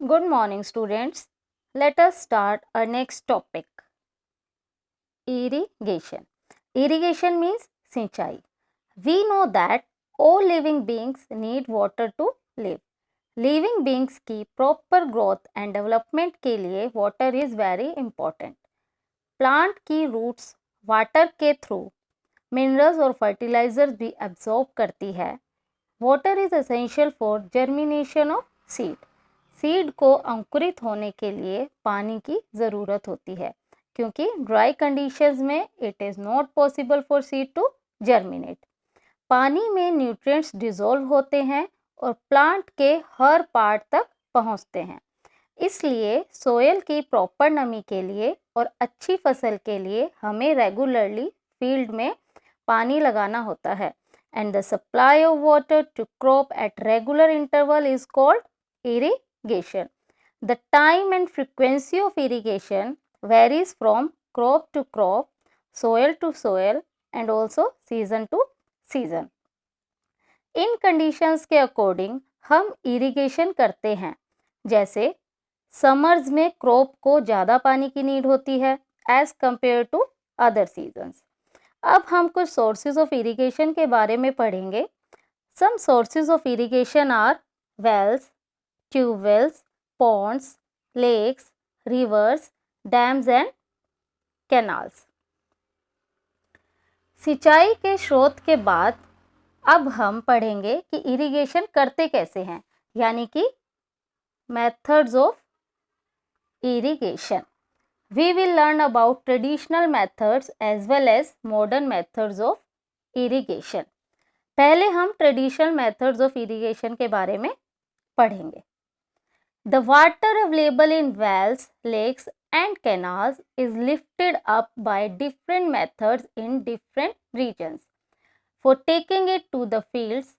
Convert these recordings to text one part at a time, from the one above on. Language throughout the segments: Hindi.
Good morning, students. Let us start our next topic. Irrigation. Irrigation means sinchai. We know that all living beings need water to live. Living beings की proper growth and development के लिए water is very important. Plant की roots water के through minerals और fertilizers भी absorb करती है. Water is essential for germination of seed. Seed को अंकुरित होने के लिए पानी की ज़रूरत होती है क्योंकि ड्राई कंडीशंस में it is not possible for seed to germinate. पानी में न्यूट्रिएंट्स डिसॉल्व होते हैं और प्लांट के हर पार्ट तक पहुंचते हैं. इसलिए सोयल की प्रॉपर नमी के लिए और अच्छी फसल के लिए हमें रेगुलरली फील्ड में पानी लगाना होता है. And the supply of water to crop at regular interval is called irrigation. The time and frequency of irrigation varies from crop to crop, soil to soil and also season to season. In conditions के according हम irrigation करते हैं. जैसे समर्स में क्रॉप को ज़्यादा पानी की नीड होती है as compare to other seasons. अब हम कुछ सोर्सेज ऑफ इरिगेशन के बारे में पढ़ेंगे. Some sources of irrigation are wells, tube wells, ponds, lakes, rivers, dams and canals. सिंचाई के स्रोत के बाद अब हम पढ़ेंगे कि इरिगेशन करते कैसे हैं, यानी कि methods of irrigation. We will learn about traditional methods as well as modern methods of irrigation. पहले हम ट्रेडिशनल मेथड्स ऑफ इरिगेशन के बारे में पढ़ेंगे. The water available in wells, lakes and canals is lifted up by different methods in different regions. For taking it to the fields,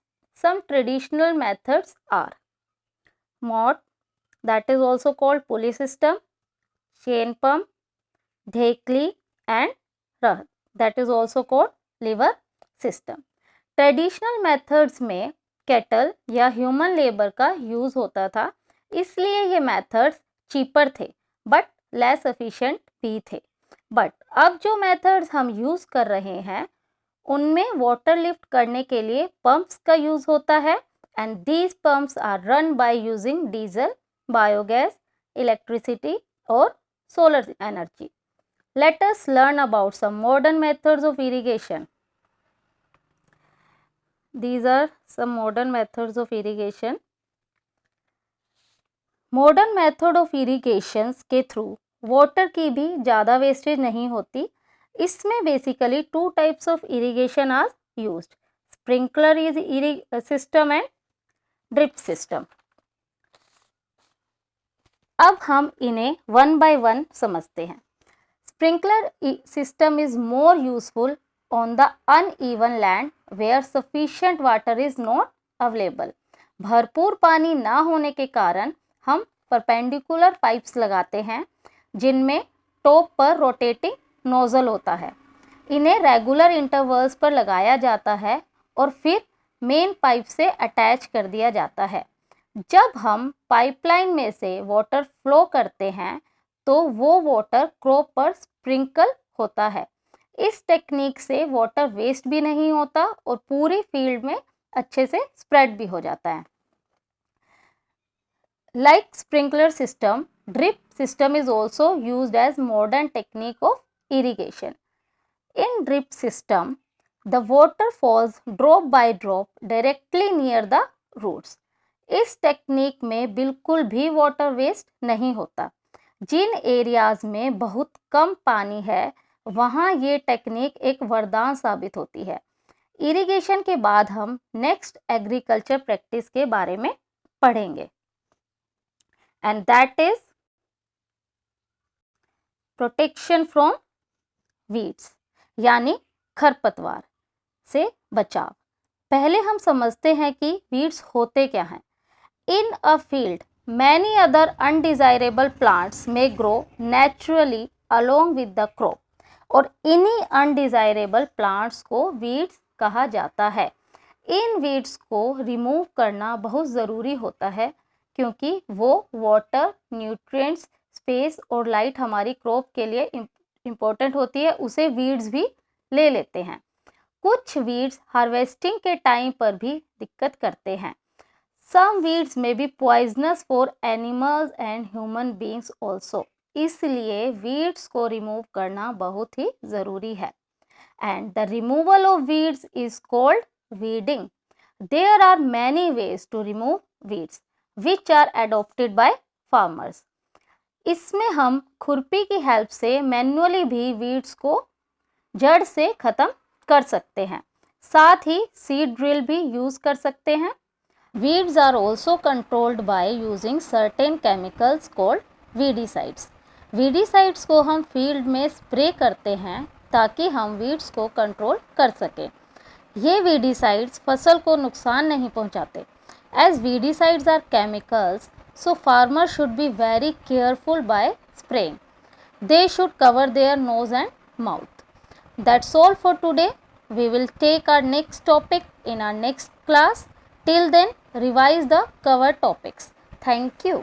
some traditional methods are mott, that is also called pulley system, chain pump, dhekli and rahat, that is also called lever system. Traditional methods में कैटल या ह्यूमन लेबर का यूज़ होता था, इसलिए ये मेथड्स चीपर थे बट लेस एफिशिएंट भी थे. बट अब जो मेथड्स हम यूज़ कर रहे हैं उनमें वाटर लिफ्ट करने के लिए पंप्स का यूज़ होता है and these pumps are run by using diesel, biogas, electricity और solar energy. Let us learn about some modern methods of irrigation. These are some modern methods of irrigation. Modern method of irrigation के थ्रू वाटर की भी ज़्यादा वेस्टेज नहीं होती. इसमें basically two types of irrigation are used. Sprinkler system and drip system. अब हम इन्हें वन बाय वन समझते हैं. Sprinkler system is more useful on the uneven land where sufficient water is not available. भरपूर पानी ना होने के कारण हम परपेंडिकुलर पाइप्स लगाते हैं जिनमें टॉप पर रोटेटिंग नोजल होता है. इन्हें रेगुलर इंटरवल्स पर लगाया जाता है और फिर मेन पाइप से अटैच कर दिया जाता है. जब हम पाइपलाइन में से वाटर फ्लो करते हैं तो वो वाटर क्रॉप पर स्प्रिंकल होता है. इस टेक्निक से वाटर वेस्ट भी नहीं होता और पूरी फील्ड में अच्छे से स्प्रेड भी हो जाता है. Like sprinkler system, drip system is also used as modern technique of irrigation. In drip system, the water falls drop by drop directly near the roots. इस टेक्निक में बिल्कुल भी वाटर वेस्ट नहीं होता. जिन एरियाज में बहुत कम पानी है वहाँ ये टेक्निक एक वरदान साबित होती है. इरिगेशन के बाद हम नेक्स्ट एग्रीकल्चर प्रैक्टिस के बारे में पढ़ेंगे and that is protection from weeds, यानी खरपतवार से बचाव. पहले हम समझते हैं कि weeds होते क्या हैं. In a field, many other undesirable plants may grow naturally along with the crop. और इन्हीं अनडिज़ायरेबल प्लांट्स को weeds कहा जाता है. इन weeds को रिमूव करना बहुत ज़रूरी होता है क्योंकि वो वाटर, न्यूट्रिएंट्स, स्पेस और लाइट हमारी क्रॉप के लिए इम्पोर्टेंट होती है, उसे वीड्स भी ले लेते हैं। कुछ वीड्स हार्वेस्टिंग के टाइम पर भी दिक्कत करते हैं। Some weeds may be poisonous for animals and human beings also. इसलिए वीड्स को रिमूव करना बहुत ही ज़रूरी है। And the removal of weeds is called weeding. There are many ways to remove weeds which are adopted by farmers. इसमें हम खुरपी की हेल्प से मैन्युअली भी वीड्स को जड़ से ख़त्म कर सकते हैं। साथ ही सीड ड्रिल भी यूज़ कर सकते हैं। Weeds are also controlled by using certain chemicals called weedicides. Weedicides को हम फील्ड में स्प्रे करते हैं ताकि हम वीड्स को कंट्रोल कर सकें। ये वीडीसाइड्स फसल को नुकसान नहीं पहुंचाते। As weedicides are chemicals, so farmers should be very careful by spraying. They should cover their nose and mouth. That's all for today. We will take our next topic in our next class. Till then, revise the cover topics. Thank you.